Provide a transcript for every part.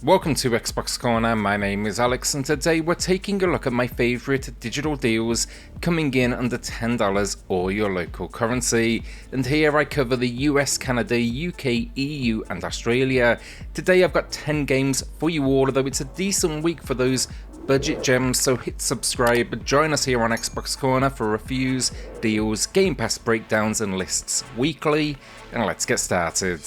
Welcome to XboxCorner, my name is Alex and today we're taking a look at my favourite digital deals coming in under $10 or your local currency. And here I cover the US, Canada, UK, EU and Australia. Today I've got 10 games for you all, although it's a decent week for those budget gems, so hit subscribe, join us here on XboxCorner for reviews, deals, Game Pass breakdowns and lists weekly, and let's get started.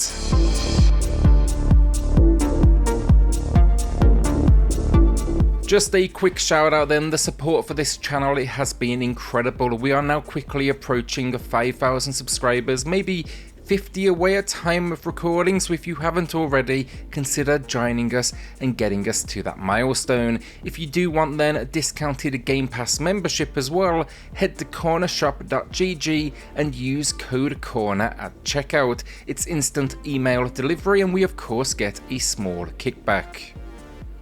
Just a quick shout out then, the support for this channel, it has been incredible. We are now quickly approaching 5,000 subscribers, maybe 50 away at time of recording, so if you haven't already, consider joining us and getting us to that milestone. If you do want then a discounted Game Pass membership as well, head to cornershop.gg and use code CORNER at checkout. It's instant email delivery and we of course get a small kickback.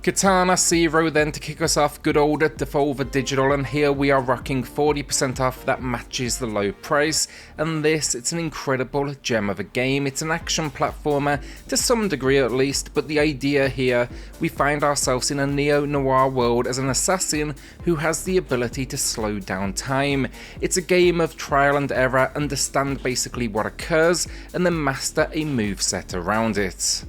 Katana Zero then to kick us off, good old Devolver Digital, and here we are rocking 40% off, that matches the low price. And this, it's an incredible gem of a game. It's an action platformer to some degree at least, but the idea here, we find ourselves in a neo-noir world as an assassin who has the ability to slow down time. It's a game of trial and error, understand basically what occurs and then master a moveset around it.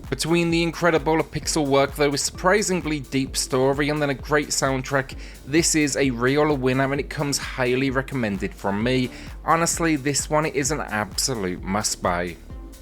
Between the incredible pixel work though, a surprisingly deep story and then a great soundtrack, this is a real winner and it comes highly recommended from me. Honestly, this one is an absolute must buy.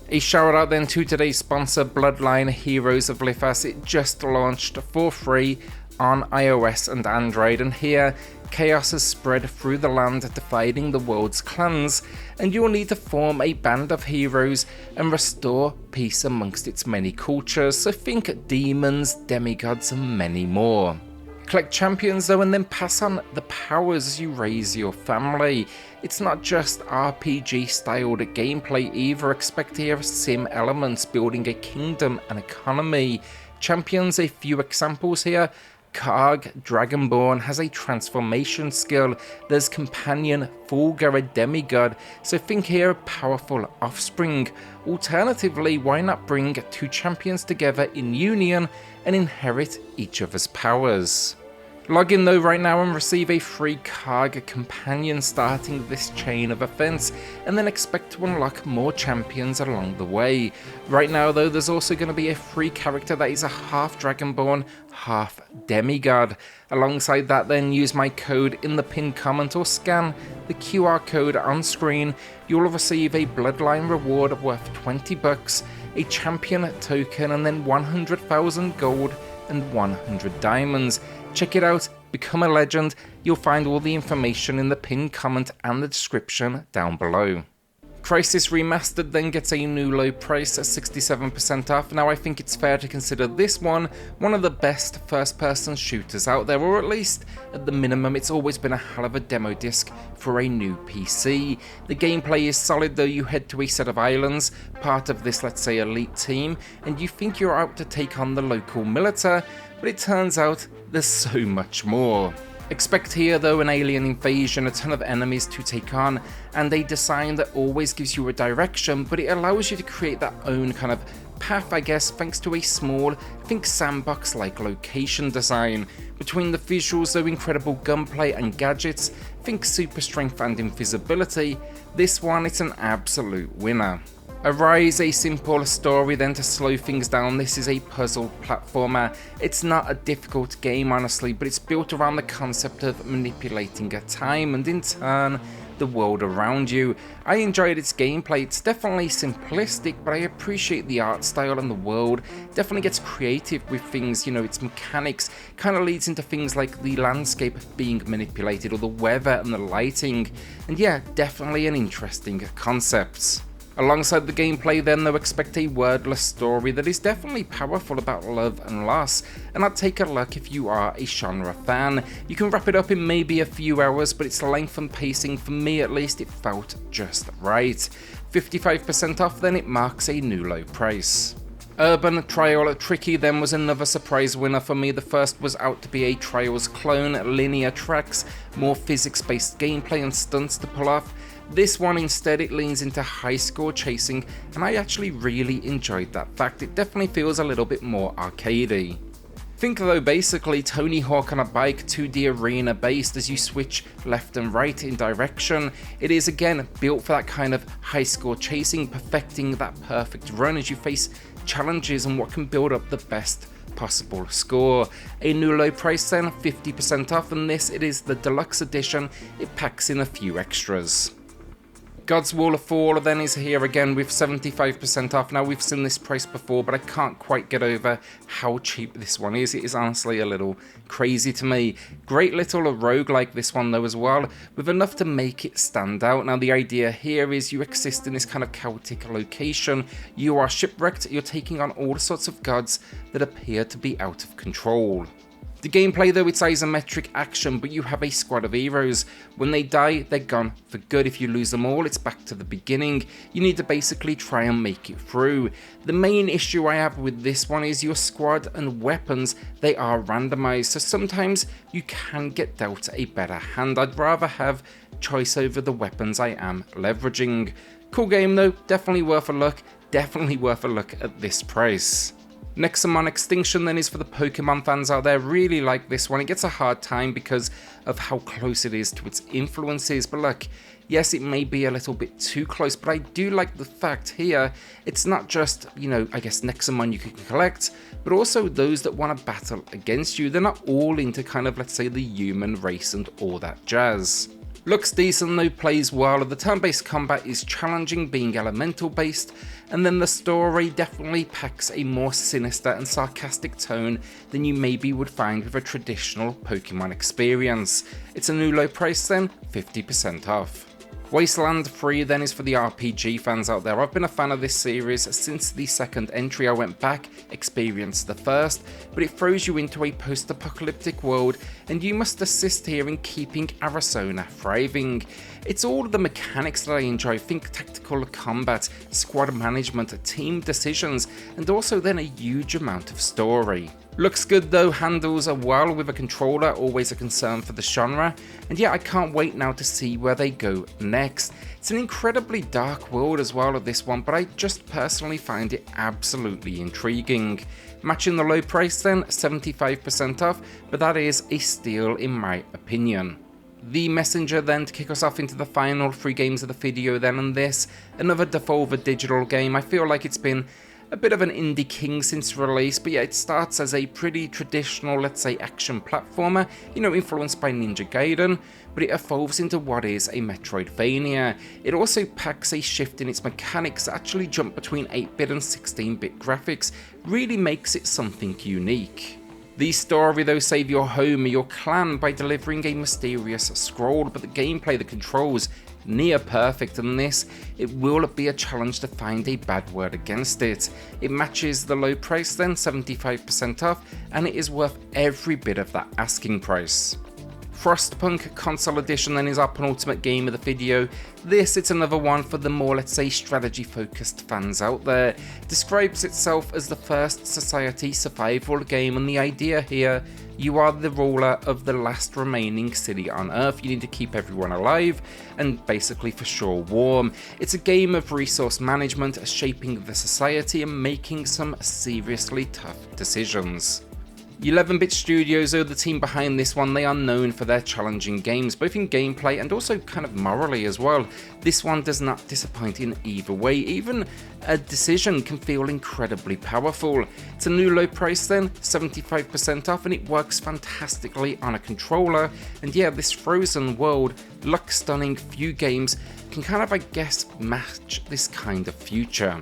A shout out then to today's sponsor, Bloodline Heroes of Lithas. It just launched for free on iOS and Android, and here chaos has spread through the land, dividing the world's clans, and you will need to form a band of heroes and restore peace amongst its many cultures, so think demons, demigods and many more. Collect champions though and then pass on the powers as you raise your family. It's not just RPG styled gameplay either, expect here sim elements, building a kingdom and economy. Champions, a few examples here. Karg, Dragonborn, has a transformation skill. There's Companion, Fulgur, a demigod, so think here a powerful offspring. Alternatively, why not bring two champions together in union and inherit each other's powers? Log in though right now and receive a free Karg companion starting this chain of events, and then expect to unlock more champions along the way. Right now though, there's also going to be a free character that is a half Dragonborn, half demigod. Alongside that then, use my code in the pinned comment or scan the QR code on screen. You'll receive a Bloodline reward worth $20, a champion token and then 100,000 gold and 100 diamonds. Check it out, become a legend. You'll find all the information in the pinned comment and the description down below. Crysis Remastered then gets a new low price at 67% off. Now I think it's fair to consider this one of the best first person shooters out there, or at least at the minimum it's always been a hell of a demo disc for a new PC. The gameplay is solid though. You head to a set of islands, part of this let's say elite team, and you think you're out to take on the local militia, but it turns out there's so much more. Expect here though an alien invasion, a ton of enemies to take on, and a design that always gives you a direction, but it allows you to create that own kind of path, I guess, thanks to a small, think sandbox like location design. Between the visuals though, incredible gunplay and gadgets, think super strength and invisibility, this one it's an absolute winner. Arise, a simple story then to slow things down. This is a puzzle platformer. It's not a difficult game honestly, but it's built around the concept of manipulating time and in turn the world around you. I enjoyed its gameplay. It's definitely simplistic, but I appreciate the art style and the world. Definitely gets creative with things, you know, its mechanics kind of leads into things like the landscape being manipulated or the weather and the lighting. And yeah, definitely an interesting concept. Alongside the gameplay then though, expect a wordless story that is definitely powerful about love and loss, and I'd take a look if you are a genre fan. You can wrap it up in maybe a few hours, but its length and pacing, for me at least, it felt just right. 55% off then, it marks a new low price. Urban Trial Tricky then was another surprise winner for me. The first was out to be a Trials clone, linear tracks, more physics based gameplay and stunts to pull off. This one instead, it leans into high score chasing, and I actually really enjoyed that fact. It definitely feels a little bit more arcadey. Think though basically Tony Hawk on a bike, 2D arena based as you switch left and right in direction. It is again built for that kind of high score chasing, perfecting that perfect run as you face challenges and what can build up the best possible score. A new low price then, 50% off, and this it is the Deluxe edition. It packs in a few extras. God's Wall of Fall then is here again with 75% off. Now we've seen this price before, but I can't quite get over how cheap this one is. It is honestly a little crazy to me. Great little rogue like this one though as well, with enough to make it stand out. Now the idea here is you exist in this kind of chaotic location. You are shipwrecked, you're taking on all sorts of gods that appear to be out of control. The gameplay though, it's isometric action, but you have a squad of heroes. When they die, they're gone for good. If you lose them all, it's back to the beginning. You need to basically try and make it through. The main issue I have with this one is your squad and weapons, they are randomized, so sometimes you can get dealt a better hand. I'd rather have choice over the weapons I am leveraging. Cool game though, definitely worth a look at this price. Nexomon Extinction then is for the Pokemon fans out there. Really like this one. It gets a hard time because of how close it is to its influences, but look, yes, it may be a little bit too close, but I do like the fact here, it's not just, I guess Nexomon you can collect, but also those that want to battle against you. They're not all into kind of, let's say, the human race and all that jazz. Looks decent though, plays well. The turn-based combat is challenging, being elemental based, and then the story definitely packs a more sinister and sarcastic tone than you maybe would find with a traditional Pokemon experience. It's a new low price then, 50% off. Wasteland 3 then is for the RPG fans out there. I've been a fan of this series since the second entry. I went back, experienced the first, but it throws you into a post-apocalyptic world and you must assist here in keeping Arizona thriving. It's all of the mechanics that I enjoy. Think tactical combat, squad management, team decisions, and also then a huge amount of story. Looks good though, handles are well with a controller, always a concern for the genre, and yeah, I can't wait now to see where they go next. It's an incredibly dark world as well of this one, but I just personally find it absolutely intriguing. Matching the low price then, 75% off, but that is a steal in my opinion. The Messenger then to kick us off into the final 3 games of the video then, and this, another Devolver Digital game. I feel like it's been a bit of an indie king since release, but yeah, it starts as a pretty traditional, let's say, action platformer, influenced by Ninja Gaiden, but it evolves into what is a Metroidvania. It also packs a shift in its mechanics that actually jump between 8-bit and 16-bit graphics, really makes it something unique. The story though, save your home or your clan by delivering a mysterious scroll, but the gameplay, the controls, near perfect, and this, it will be a challenge to find a bad word against it. It matches the low price then, 75% off, and it is worth every bit of that asking price. Frostpunk Console Edition then is our penultimate game of the video. This, it's another one for the more, let's say, strategy focused fans out there. It describes itself as the first society survival game, and the idea here, you are the ruler of the last remaining city on Earth. You need to keep everyone alive and basically for sure warm. It's a game of resource management, shaping the society and making some seriously tough decisions. 11-bit Studios, though, the team behind this one, they are known for their challenging games, both in gameplay and also kind of morally as well. This one does not disappoint in either way. Even a decision can feel incredibly powerful. It's a new low price then, 75% off, and it works fantastically on a controller. And yeah, this frozen world, look stunning, few games can kind of, I guess, match this kind of future.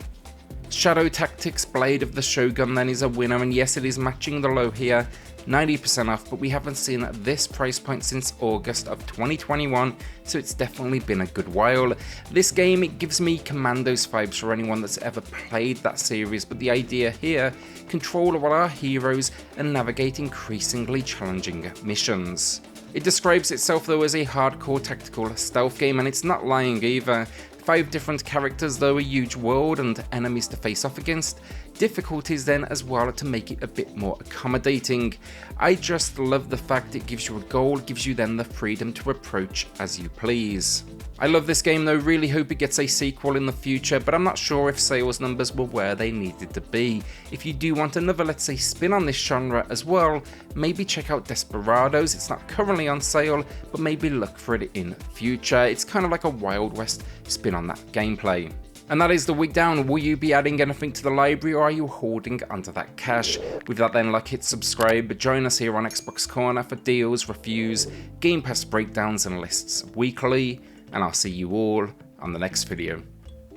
Shadow Tactics Blade of the Shogun then is a winner, and yes, it is matching the low here, 90% off, but we haven't seen this price point since August of 2021, so it's definitely been a good while. This game, it gives me Commandos vibes for anyone that's ever played that series, but the idea here, control all our heroes and navigate increasingly challenging missions. It describes itself though as a hardcore tactical stealth game, and it's not lying either. 5 different characters though, a huge world and enemies to face off against. difficulties then as well to make it a bit more accommodating. I just love the fact it gives you a goal, gives you then the freedom to approach as you please. I love this game though, really hope it gets a sequel in the future, but I'm not sure if sales numbers were where they needed to be. If you do want another, let's say, spin on this genre as well, maybe check out Desperados. It's not currently on sale, but maybe look for it in future. It's kind of like a Wild West spin on that gameplay. And that is the week down. Will you be adding anything to the library, or are you hoarding onto that cash? With that then, like, hit subscribe, join us here on XboxCorner for deals, reviews, Game Pass breakdowns and lists weekly, and I'll see you all on the next video.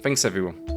Thanks everyone.